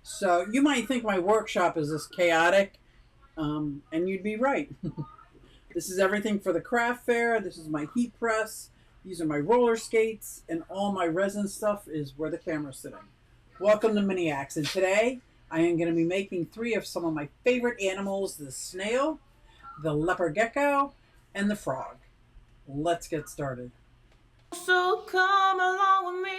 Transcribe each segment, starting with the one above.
So you might think my workshop is this chaotic, and you'd be right. This is everything for the craft fair. This is my heat press. These are my roller skates, and all my resin stuff is where the camera's sitting. Welcome to MiniaQues, and today I am going to be making three of some of my favorite animals: the snail, the leopard gecko, and the frog. Let's get started. So come along with me,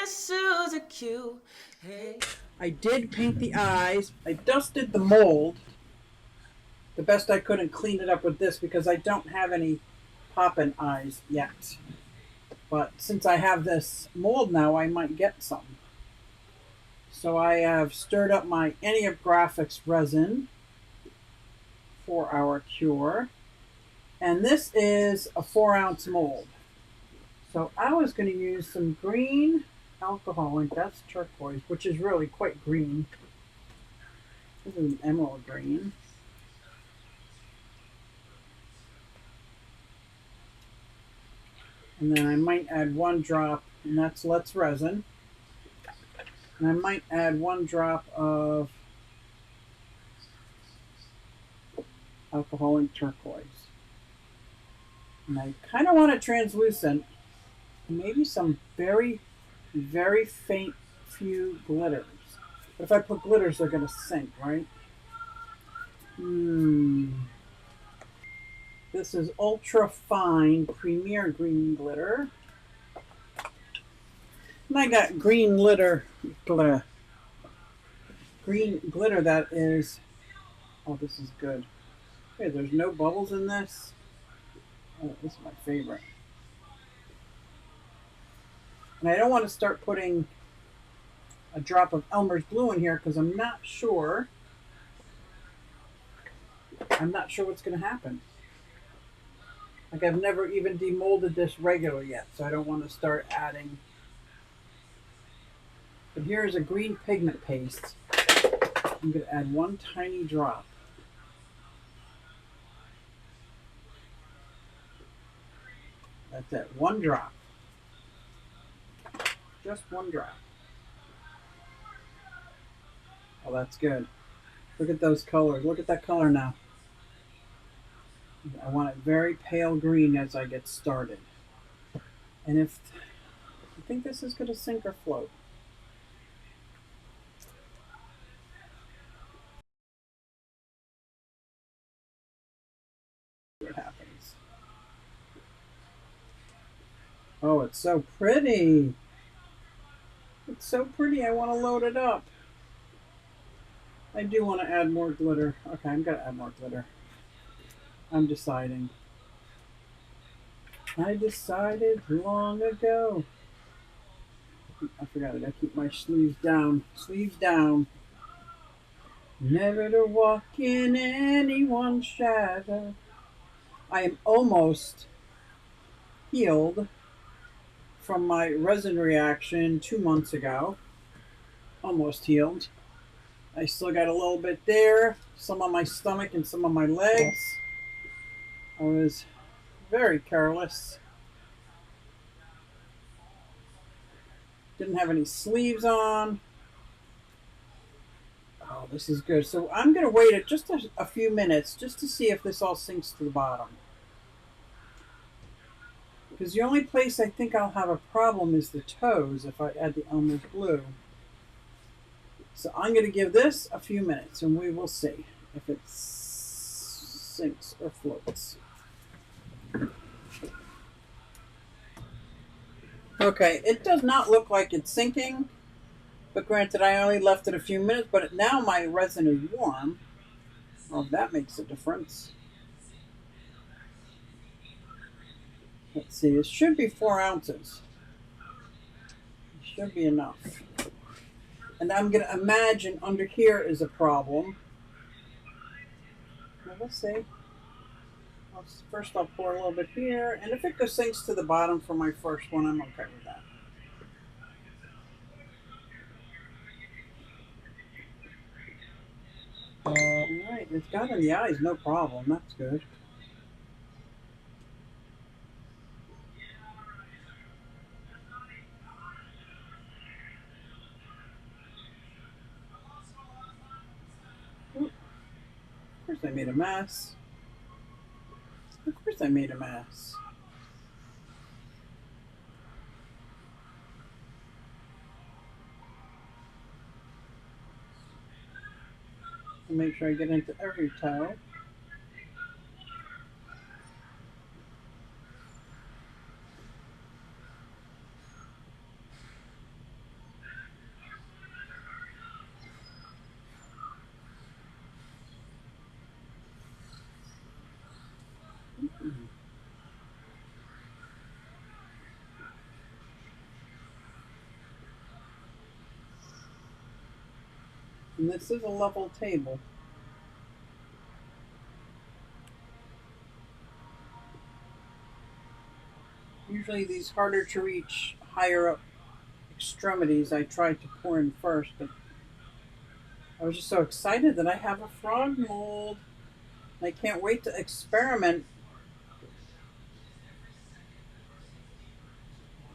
it's Suzy Q. Hey. I did paint the eyes. I dusted the mold the best I could and cleaned it up with this because I don't have any poppin' eyes yet. But since I have this mold now, I might get some. So I have stirred up my MiniaQues resin for our cure. And this is a 4-ounce mold. So I was going to use some green alcohol ink. That's turquoise, which is really quite green. This is an emerald green. And then I might add 1 drop, and that's Let's Resin. And I might add 1 drop of alcohol ink turquoise. And I kind of want it translucent. Maybe some very, very faint few glitters. But if I put glitters, they're going to sink, right? This is ultra fine premier green glitter. And I got green glitter. Green glitter that is, oh, this is good. Okay, there's no bubbles in this. Oh, this is my favorite. And I don't want to start putting a drop of Elmer's glue in here because I'm not sure what's going to happen. Like, I've never even demolded this regular yet, so I don't want to start adding. But here's a green pigment paste. I'm going to add 1 tiny drop. That's it, 1 drop. Just 1 drop. Oh, that's good. Look at those colors. Look at that color now. I want it very pale green as I get started. And if you think this is going to sink or float, what happens. Oh, it's so pretty. It's so pretty. I want to load it up. I do want to add more glitter. Okay, I'm going to add more glitter. I'm deciding. I decided long ago. I forgot it. I keep my sleeves down. Sleeves down. Never to walk in anyone's shadow. I am almost healed from my resin reaction 2 months ago. Almost healed. I still got a little bit there, some on my stomach and some on my legs. I was very careless. Didn't have any sleeves on. Oh, this is good. So I'm going to wait just a few minutes just to see if this all sinks to the bottom. Because the only place I think I'll have a problem is the toes if I add the Elmer's glue. So I'm going to give this a few minutes and we will see if it sinks or floats. Okay, it does not look like it's sinking, but granted I only left it a few minutes, but now my resin is warm. Well, that makes a difference. Let's see, it should be 4 ounces. It should be enough. And I'm going to imagine under here is a problem. Well, let's see. First I'll pour a little bit here, and if it goes sinks to the bottom for my first one, I'm okay with that. Alright, it's got in the eyes, no problem. That's good. Of course I made a mess. Of course I made a mess. I'll make sure I get into every toe. And this is a level table. Usually these harder to reach, higher up extremities I try to pour in first, but I was just so excited that I have a frog mold. I can't wait to experiment.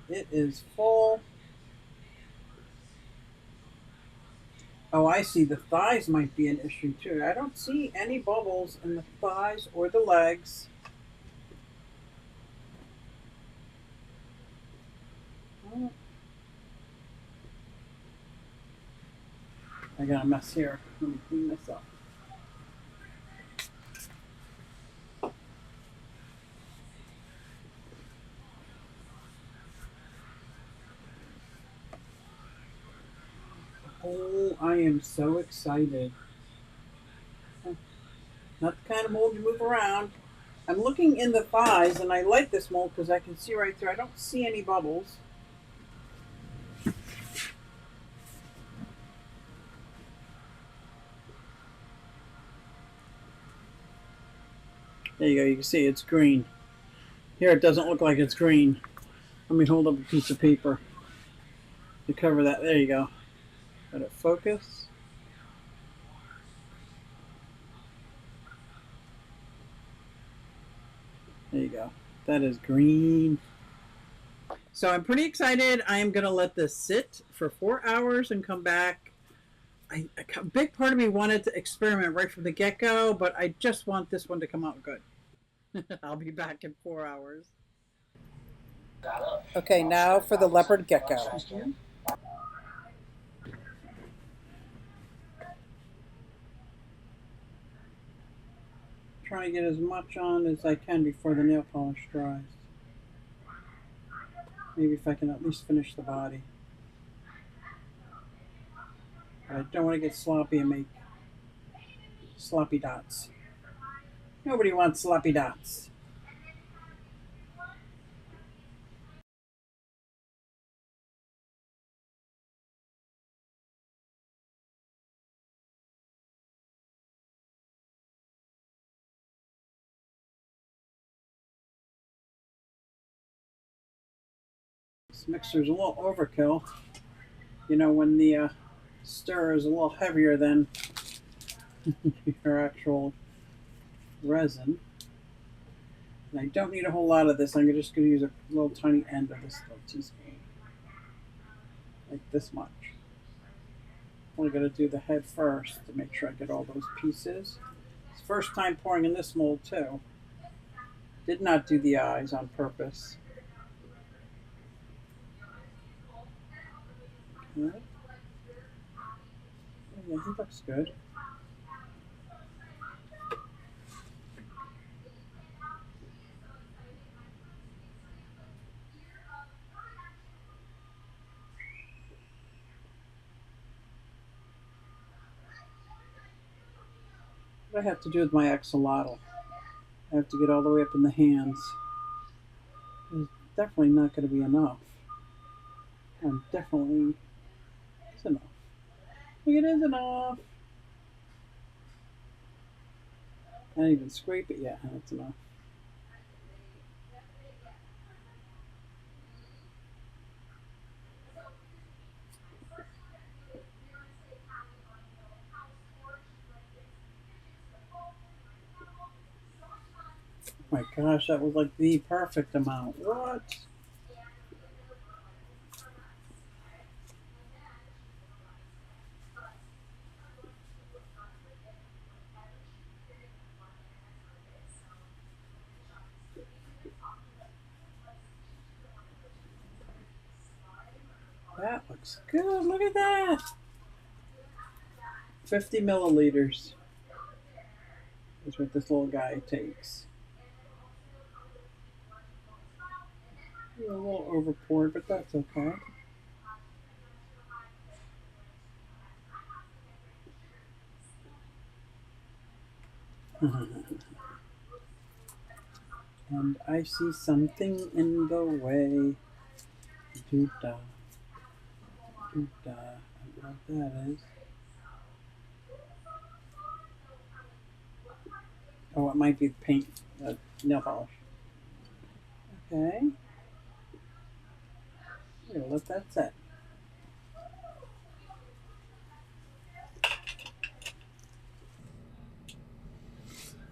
It is full. Oh, I see. The thighs might be an issue too. I don't see any bubbles in the thighs or the legs. Oh. I got a mess here. Let me clean this up. Oh, I am so excited. Not the kind of mold you move around. I'm looking in the thighs, and I like this mold because I can see right through. I don't see any bubbles. There you go. You can see it's green. Here it doesn't look like it's green. Let me hold up a piece of paper to cover that. There you go. Let it focus. There you go. That is green. So I'm pretty excited. I am going to let this sit for 4 hours and come back. A big part of me wanted to experiment right from the get-go, but I just want this one to come out good. I'll be back in 4 hours. Okay, now for the leopard gecko. Try to get as much on as I can before the nail polish dries. Maybe if I can at least finish the body. But I don't want to get sloppy and make sloppy dots. Nobody wants sloppy dots. This mixer's a little overkill. You know, when the stir is a little heavier than your actual resin. And I don't need a whole lot of this. I'm just going to use a little tiny end of this little teaspoon. Like this much. I'm only going to do the head first to make sure I get all those pieces. It's first time pouring in this mold too. Did not do the eyes on purpose. Okay. Yeah, he looks good. What I have to do with my axolotl. I have to get all the way up in the hands. It's definitely not going to be enough. And definitely, it's enough. It is enough. I didn't even scrape it yet, and it's enough. Oh my gosh, that was like the perfect amount. What? Looks good. Look at that. 50 milliliters is what this little guy takes. A little overpoured, but that's okay. And I see something in the way. Doo-da. Doo-da. I don't know what that is. Oh, it might be paint, nail polish. Okay. We'll let that set.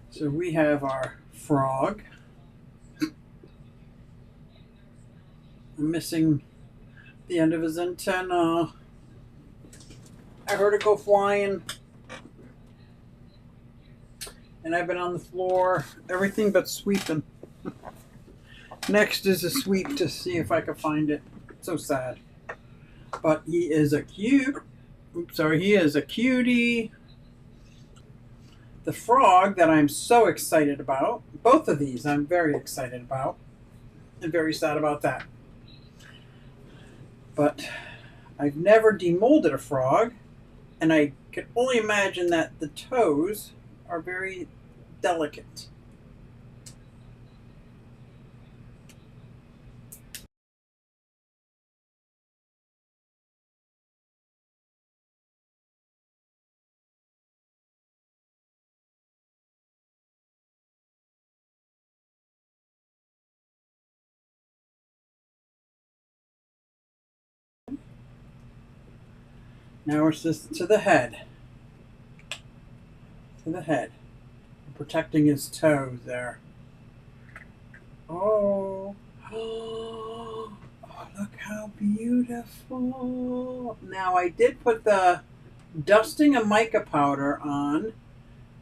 So we have our frog. I'm missing the end of his antenna. I heard it go flying. And I've been on the floor, everything but sweeping. Next is a sweep to see if I can find it. So sad. But he is a cute. Oops, sorry, he is a cutie. The frog that I'm so excited about, both of these I'm very excited about, and very sad about that. But I've never demolded a frog, and I can only imagine that the toes are very delicate. Now we're just to the head. To the head. Protecting his toes there. Oh. Oh, look how beautiful. Now I did put the dusting of mica powder on,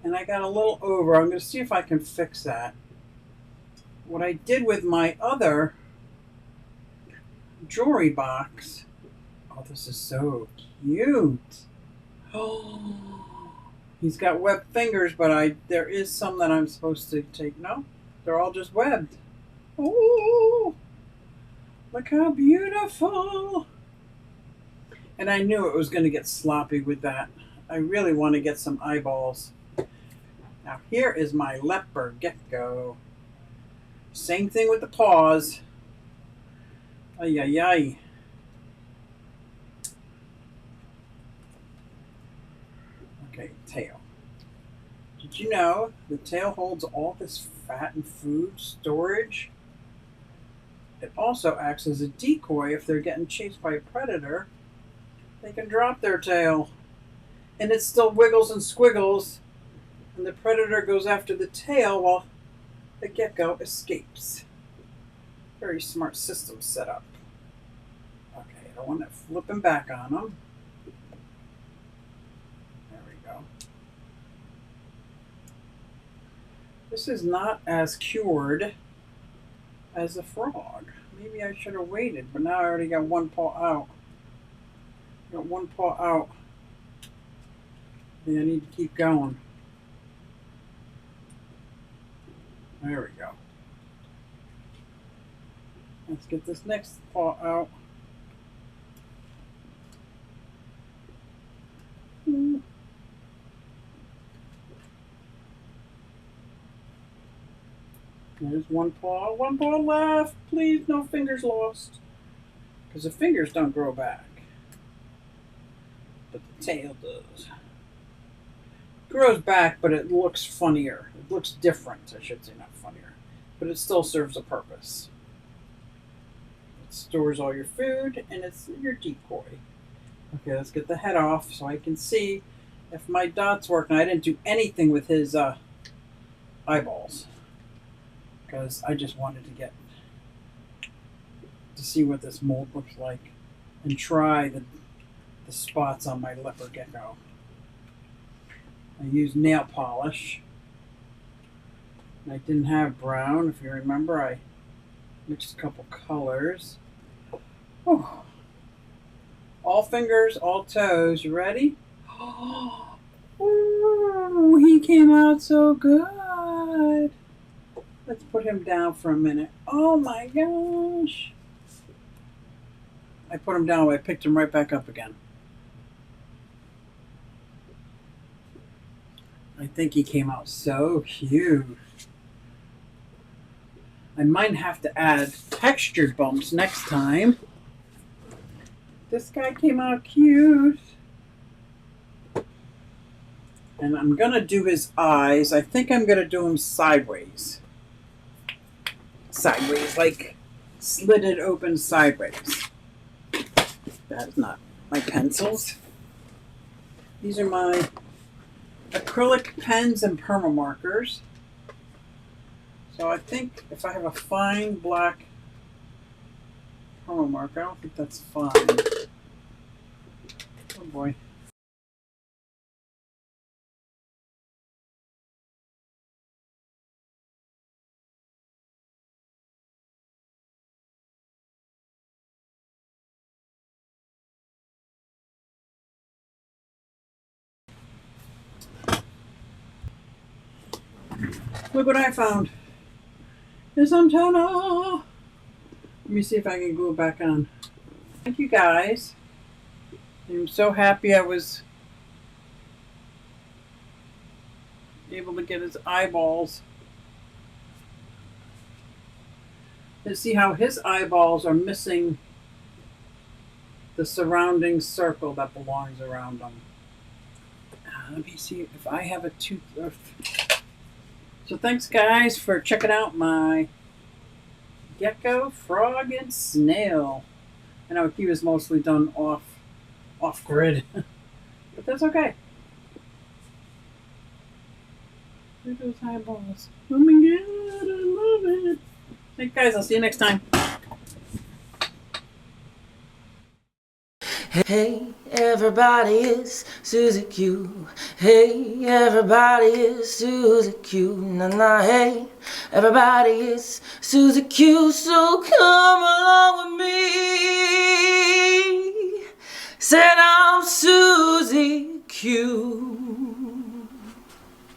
and I got a little over. I'm going to see if I can fix that. What I did with my other jewelry box. Oh, this is so cute. Oh, he's got webbed fingers, but there is some that I'm supposed to take. No, they're all just webbed. Oh, look how beautiful. And I knew it was going to get sloppy with that. I really want to get some eyeballs. Now here is my leopard gecko. Same thing with the paws. Ay, ay, ay. Okay, tail. Did you know the tail holds all this fat and food storage? It also acts as a decoy if they're getting chased by a predator. They can drop their tail. And it still wiggles and squiggles. And the predator goes after the tail while the gecko escapes. Very smart system set up. Okay, I don't want to flip him back on him. There we go. This is not as cured as a frog. Maybe I should have waited, but now I already got one paw out. Got one paw out. Then I need to keep going. There we go. Let's get this next paw out. There's one paw left. Please, no fingers lost. Because the fingers don't grow back. But the tail does. It grows back, but it looks funnier. It looks different, I should say, not funnier. But it still serves a purpose. It stores all your food, and it's your decoy. Okay, let's get the head off so I can see if my dots work. And I didn't do anything with his eyeballs. Because I just wanted to see what this mold looks like and try the spots on my leopard gecko. I used nail polish. And I didn't have brown, if you remember. I mixed a couple colors. Oh, All fingers, all toes. You ready? Ooh, he came out so good. Let's put him down for a minute. Oh my gosh. I put him down, I picked him right back up again. I think he came out so cute. I might have to add textured bumps next time. This guy came out cute. And I'm going to do his eyes. I think I'm going to do him sideways. Sideways, like slitted open sideways. That's not my pencils. These are my acrylic pens and perma markers. So I think if I have a fine black perma marker, I don't think that's fine. Oh boy. Look what I found. It's antenna. Let me see if I can glue it back on. Thank you guys. I'm so happy I was able to get his eyeballs. Let's see how his eyeballs are missing the surrounding circle that belongs around them. Let me see if I have a tooth. So thanks guys for checking out my gecko, frog, and snail. I know he was mostly done off grid, but that's okay. Look at those eyeballs. Oh my god, I love it. Thanks guys, I'll see you next time. Hey, everybody, it's Susie Q. Hey, everybody, it's Susie Q. Nah, hey, everybody, it's Susie Q. So come along with me. Said I'm Susie Q.